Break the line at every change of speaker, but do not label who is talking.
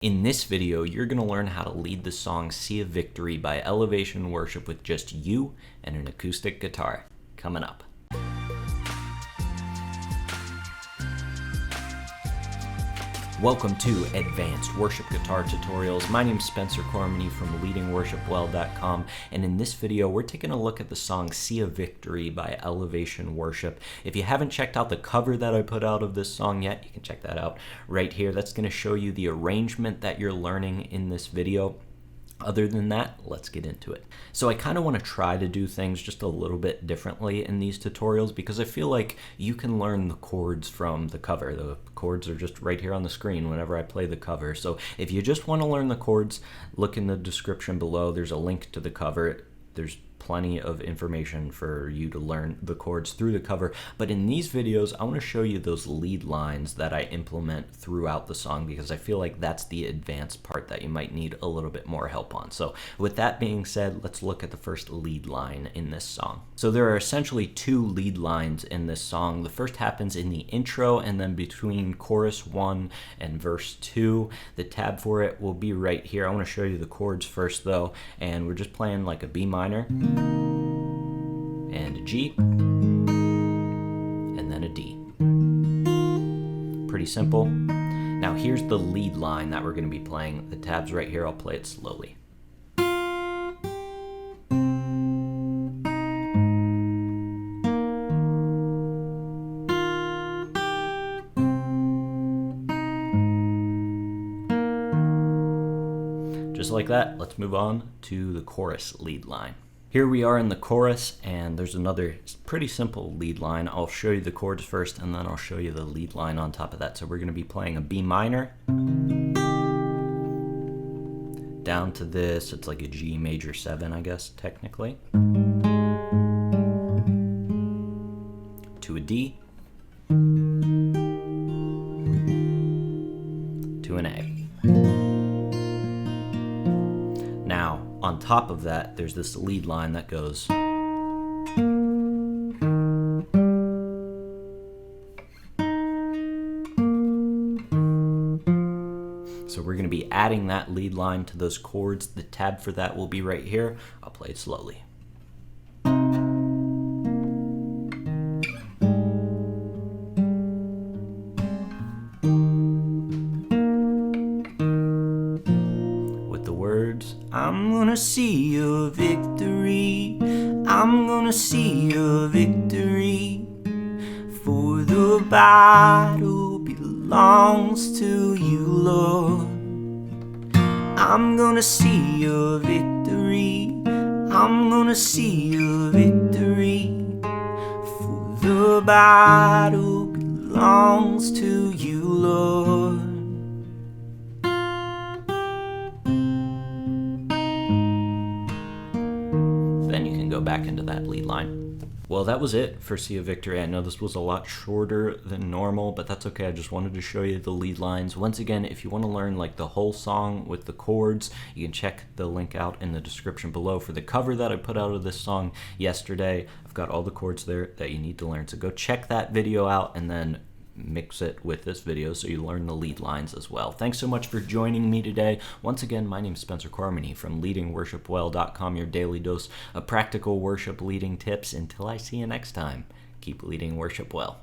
In this video, you're going to learn how to lead the song Sea of Victory by Elevation Worship with just you and an acoustic guitar. Coming up. Welcome to Advanced Worship Guitar Tutorials. My name is Spencer Cormany from leadingworshipwell.com, and in this video we're taking a look at the song Sea of Victory by Elevation Worship. If you haven't checked out the cover that I put out of this song yet, you can check that out right here. That's going to show you the arrangement that you're learning in this video. Other than that, let's get into it. So I kind of want to try to do things just a little bit differently in these tutorials because I feel like you can learn the chords from the cover. The chords are just right here on the screen whenever I play the cover. So if you just want to learn the chords, look in the description below. There's a link to the cover. There's plenty of information for you to learn the chords through the cover, but in these videos I want to show you those lead lines that I implement throughout the song because I feel like that's the advanced part that you might need a little bit more help on. So with that being said, let's look at the first lead line in this song. So there are essentially two lead lines in this song. The first happens in the intro, and then between chorus 1 and verse 2. The tab for it will be right here. I want to show you the chords first though, and we're just playing like a B minor and a G, and then a D. Pretty simple. Now here's the lead line that we're going to be playing. The tab's right here. I'll play it slowly. Just like that, let's move on to the chorus lead line. Here we are in the chorus, and there's another pretty simple lead line. I'll show you the chords first, and then I'll show you the lead line on top of that. So we're going to be playing a B minor. Down to this, it's like a G major 7, I guess, technically. To a D. To an A. Now, on top of that, there's this lead line that goes. So we're going to be adding that lead line to those chords. The tab for that will be right here. I'll play it slowly. I'm gonna see your victory. I'm gonna see your victory. For the battle belongs to you, Lord. I'm gonna see your victory. I'm gonna see your victory. For the battle belongs to you, Lord. Then you can go back into that lead line. Well, that was it for Sea of Victory. I know this was a lot shorter than normal, but that's okay. I just wanted to show you the lead lines. Once again, if you want to learn like the whole song with the chords, you can check the link out in the description below for the cover that I put out of this song yesterday. I've got all the chords there that you need to learn. So go check that video out and then mix it with this video so you learn the lead lines as well. Thanks so much for joining me today. Once again, my name is Spencer Cormany from leadingworshipwell.com, your daily dose of practical worship leading tips. Until I see you next time, keep leading worship well.